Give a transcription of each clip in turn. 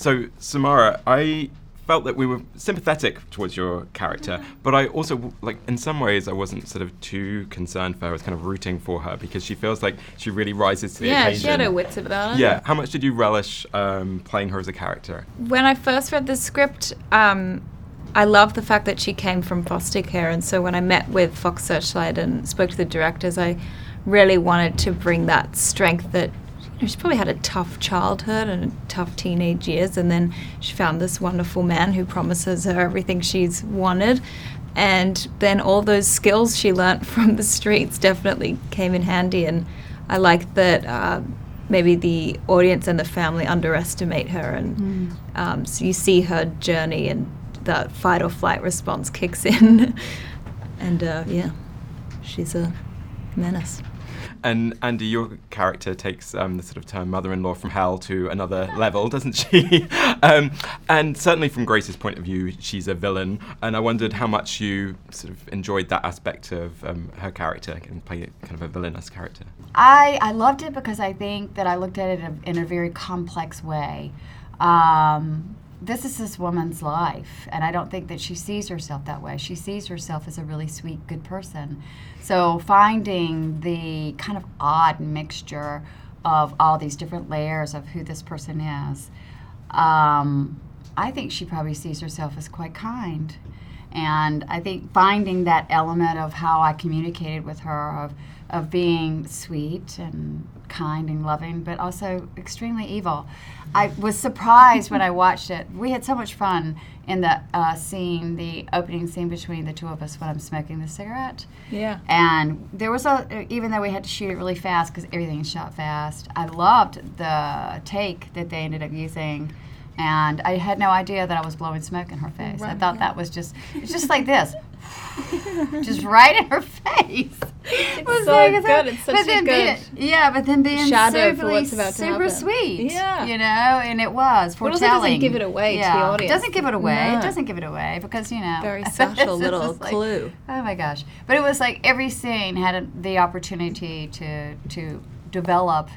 So, Samara, I felt that we were sympathetic towards your character, but I also, like, in some ways, I wasn't sort of too concerned for her. I was kind of rooting for her because she feels like she really rises to the occasion. Yeah, she had her wits about her. Yeah. How much did you relish playing her as a character? When I first read the script, I loved the fact that she came from foster care, and so when I met with Fox Searchlight and spoke to the directors, I really wanted to bring that strength that she probably had a tough childhood and tough teenage years, and then she found this wonderful man who promises her everything she's wanted, and then all those skills she learnt from the streets definitely came in handy. And I like that maybe the audience and the family underestimate her, and so you see her journey and that fight or flight response kicks in. And she's a menace. And Andie, your character takes the sort of term mother-in-law from hell to another level, doesn't she? And certainly from Grace's point of view, she's a villain. And I wondered how much you sort of enjoyed that aspect of her character and play kind of a villainous character. I loved it because I think that I looked at it in a very complex way. This is this woman's life, and I don't think that she sees herself that way. She sees herself as a really sweet, good person. So finding the kind of odd mixture of all these different layers of who this person is, I think she probably sees herself as quite kind. And I think finding that element of how I communicated with her, of being sweet and kind and loving, but also extremely evil. I was surprised when I watched it. We had so much fun in the scene, the opening scene between the two of us when I'm smoking the cigarette. Yeah. And there was even though we had to shoot it really fast because everything is shot fast, I loved the take that they ended up using. And I had no idea that I was blowing smoke in her face. Right, I thought that was just like this. Just right in her face. It's so good. It's such a good but then being shadow for what's about to super happen. Sweet. Yeah. You know, and it was foretelling. It also doesn't give it away to the audience. It doesn't give it away. No. It doesn't give it away because, you know. Very subtle little clue. Oh my gosh. But it was like every scene had the opportunity to develop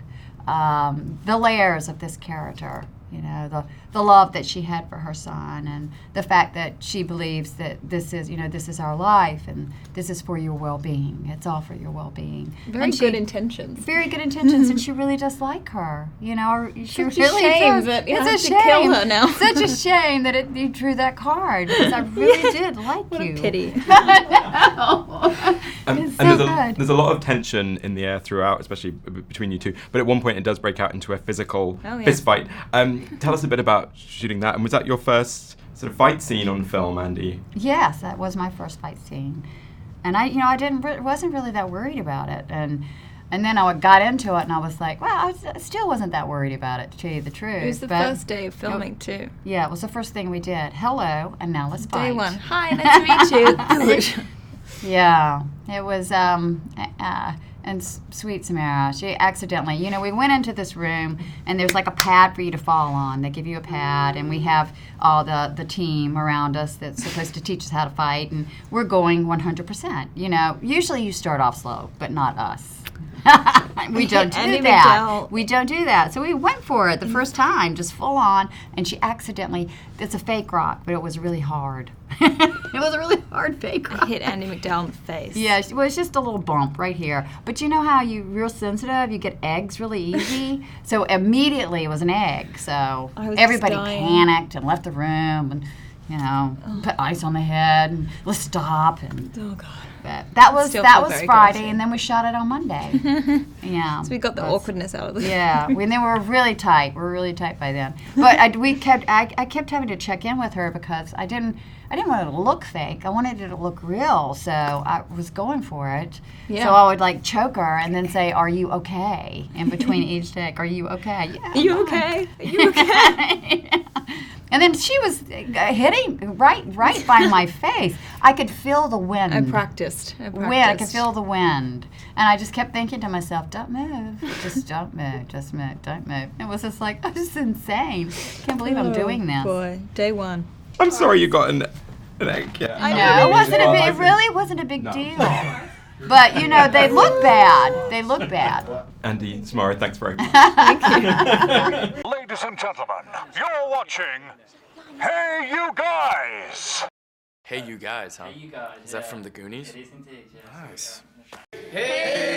the layers of this character. You know, the love that she had for her son, and the fact that she believes that this is our life, and this is for your well-being. It's all for your well-being. Very good intentions. Very good intentions, and she really does like her. You know, she such really a shame does. that you it's have a to shame. kill her now. Such a shame that you drew that card, because I really did like what you. A pity. It's and so good. there's a lot of tension in the air throughout, especially between you two. But at one point, it does break out into a physical fist fight. Tell us a bit about shooting that. And was that your first sort of fight scene on film, Andie? Yes, that was my first fight scene, and I wasn't really that worried about it, and then I got into it, and I was like, well, I still wasn't that worried about it, to tell you the truth. It was the first day of filming too. Yeah, it was the first thing we did. Hello, and now let's fight. Day one. Hi, nice to meet you. Yeah, it was, and sweet Samara, she accidentally, we went into this room, and there's like a pad for you to fall on. They give you a pad, and we have all the team around us that's supposed to teach us how to fight, and we're going 100%. Usually you start off slow, but not us. We don't do Andie that. MacDowell. We don't do that. So we went for it the first time, just full on, and she accidentally, it's a fake rock, but it was really hard. It was a really hard fake rock. I hit Andie MacDowell in the face. Yeah, well, it's just a little bump right here. But you know how you're real sensitive? You get eggs really easy. So immediately it was an egg. So everybody panicked and left the room and, put ice on the head and let's stop. And, oh, God. But that was Friday, grossy. and then we shot it on Monday. Yeah. So we got the awkwardness out of it. Yeah, and then we were really tight. We were really tight by then. But I kept having to check in with her because I didn't want it to look fake. I wanted it to look real, so I was going for it. Yeah. So I would choke her and then say, "Are you okay?" In between each take, "Are you okay?" Yeah, Are you okay? Are you okay? And then she was hitting right by my face. I could feel the wind. I practiced. I could feel the wind. And I just kept thinking to myself, don't move. Just don't move. Just move. Don't move. It was just like, this is insane. Can't believe I'm doing this. Boy, day one. I'm sorry you got an egg. Yeah. I know. It really wasn't a big deal. But, they look bad. They look bad. Andie, Samara, thanks very much. Thank you. Ladies and gentlemen, you're watching Hey You Guys! Hey You Guys, huh? Hey, you guys. Is that from the Goonies? It is indeed, yes. Nice. Hey!